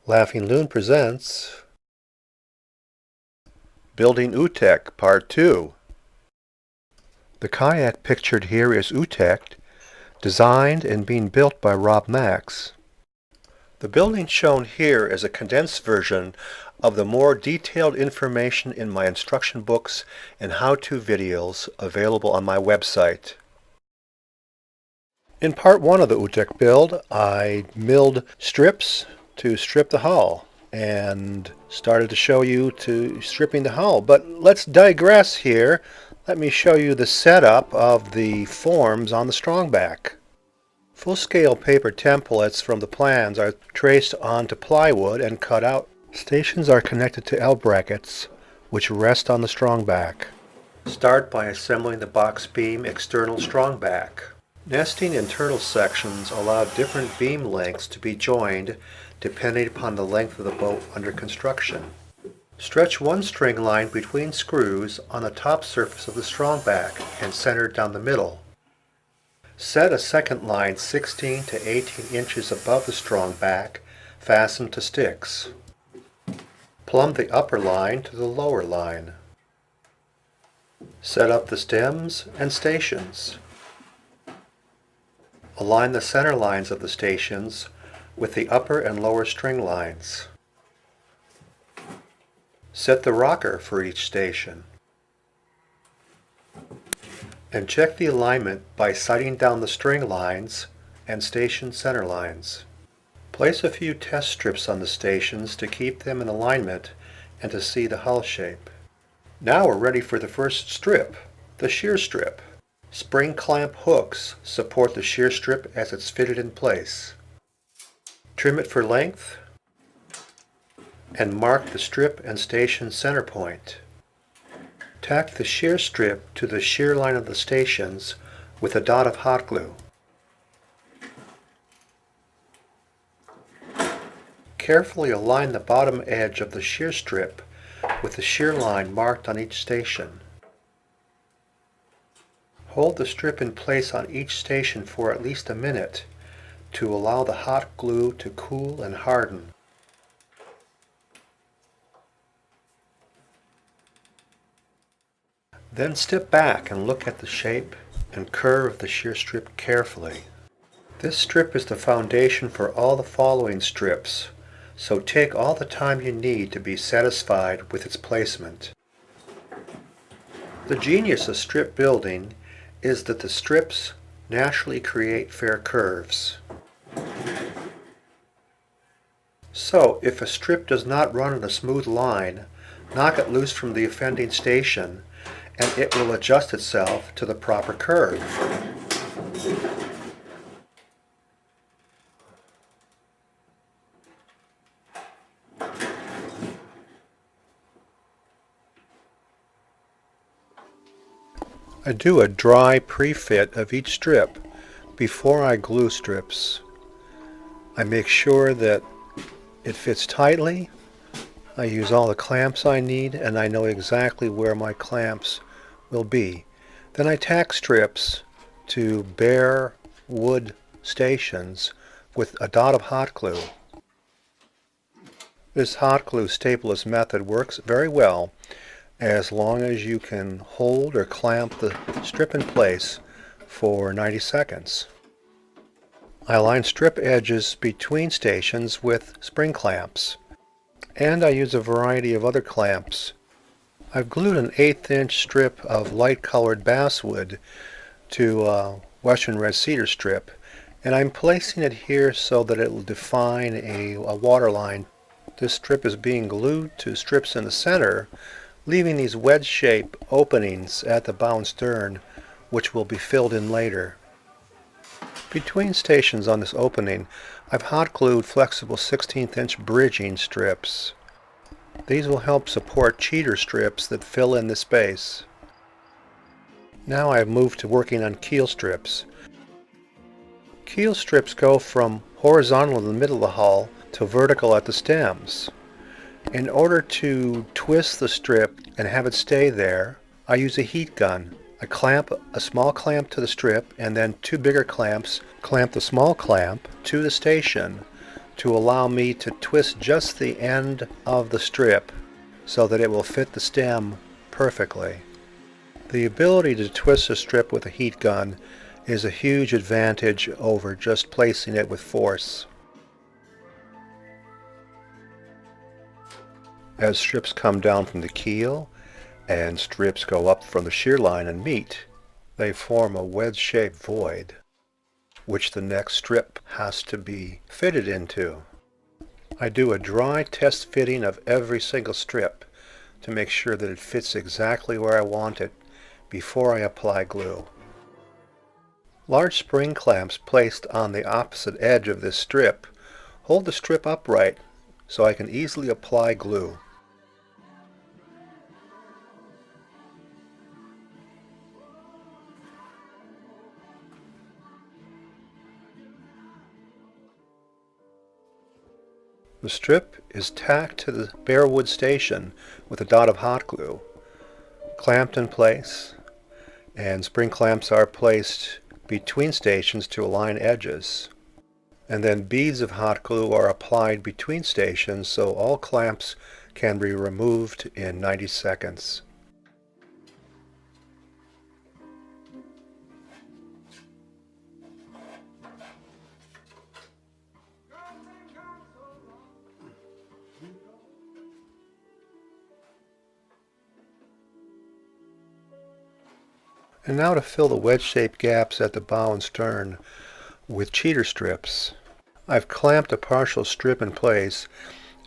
Laughing Loon presents Building Ootek Part 2. The kayak pictured here is Ootek, designed and being built by Rob Max. The building shown here is a condensed version of the more detailed information in my instruction books and how-to videos available on my website. In Part 1 of the Ootek build, I milled strips to strip the hull and started to show you to stripping the hull. But let's digress here. Let me show you the setup of the forms on the strongback. Full-scale paper templates from the plans are traced onto plywood and cut out. Stations are connected to L brackets, which rest on the strongback. Start by assembling the box beam external strongback. Nesting internal sections allow different beam lengths to be joined depending upon the length of the boat under construction. Stretch one string line between screws on the top surface of the strongback and centered down the middle. Set a second line 16 to 18 inches above the strongback, fastened to sticks. Plumb the upper line to the lower line. Set up the stems and stations. Align the center lines of the stations with the upper and lower string lines. Set the rocker for each station. And check the alignment by sighting down the string lines and station center lines. Place a few test strips on the stations to keep them in alignment and to see the hull shape. Now we're ready for the first strip, the shear strip. Spring clamp hooks support the shear strip as it's fitted in place. Trim it for length and mark the strip and station center point. Tack the shear strip to the shear line of the stations with a dot of hot glue. Carefully align the bottom edge of the shear strip with the shear line marked on each station. Hold the strip in place on each station for at least a minute to allow the hot glue to cool and harden. Then step back and look at the shape and curve of the shear strip carefully. This strip is the foundation for all the following strips, so take all the time you need to be satisfied with its placement. The genius of strip building is that the strips naturally create fair curves. So, if a strip does not run in a smooth line, knock it loose from the offending station and it will adjust itself to the proper curve. I do a dry pre-fit of each strip before I glue strips. I make sure that it fits tightly. I use all the clamps I need and I know exactly where my clamps will be. Then I tack strips to bare wood stations with a dot of hot glue. This hot glue stapleless method works very well as long as you can hold or clamp the strip in place for 90 seconds. I line strip edges between stations with spring clamps, and I use a variety of other clamps. I've glued an 1/8 inch strip of light colored basswood to a Western red cedar strip, and I'm placing it here so that it will define a water line. This strip is being glued to strips in the center, leaving these wedge-shaped openings at the bow and stern, which will be filled in later. Between stations on this opening, I've hot glued flexible 1/16 inch bridging strips. These will help support cheater strips that fill in the space. Now I've moved to working on keel strips. Keel strips go from horizontal in the middle of the hull to vertical at the stems. In order to twist the strip and have it stay there, I use a heat gun. I clamp a small clamp to the strip and then two bigger clamps clamp the small clamp to the station to allow me to twist just the end of the strip so that it will fit the stem perfectly. The ability to twist a strip with a heat gun is a huge advantage over just placing it with force. As strips come down from the keel and strips go up from the shear line and meet, they form a wedge-shaped void, which the next strip has to be fitted into. I do a dry test fitting of every single strip to make sure that it fits exactly where I want it before I apply glue. Large spring clamps placed on the opposite edge of this strip hold the strip upright so I can easily apply glue. The strip is tacked to the bare wood station with a dot of hot glue, clamped in place, and spring clamps are placed between stations to align edges. And then beads of hot glue are applied between stations so all clamps can be removed in 90 seconds. And now to fill the wedge-shaped gaps at the bow and stern with cheater strips. I've clamped a partial strip in place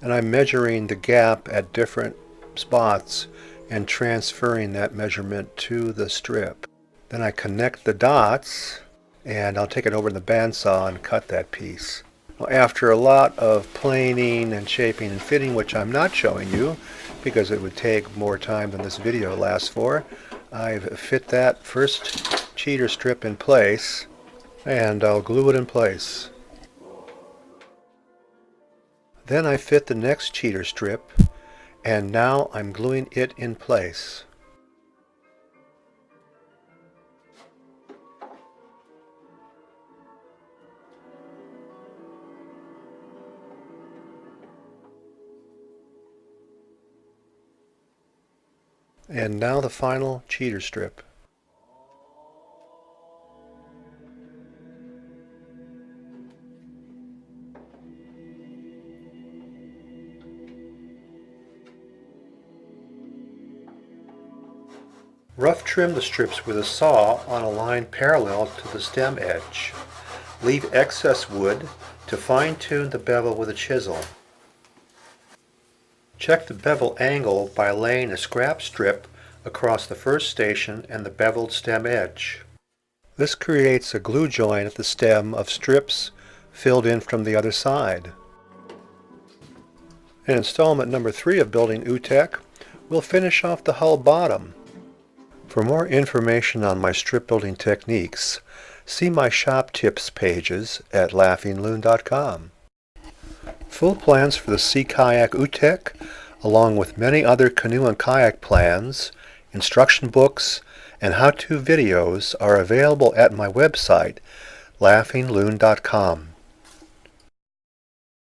and I'm measuring the gap at different spots and transferring that measurement to the strip. Then I connect the dots and I'll take it over to the bandsaw and cut that piece. Now, after a lot of planing and shaping and fitting, which I'm not showing you because it would take more time than this video lasts for, I've fit that first cheater strip in place and I'll glue it in place. Then I fit the next cheater strip and now I'm gluing it in place. And now the final cheater strip. Rough trim the strips with a saw on a line parallel to the stem edge. Leave excess wood to fine-tune the bevel with a chisel. Check the bevel angle by laying a scrap strip across the first station and the beveled stem edge. This creates a glue joint at the stem of strips filled in from the other side. In installment number 3 of building Ootek, we'll finish off the hull bottom. For more information on my strip building techniques, see my shop tips pages at laughingloon.com. Full plans for the Sea Kayak Ootek, along with many other canoe and kayak plans, instruction books, and how-to videos are available at my website, laughingloon.com.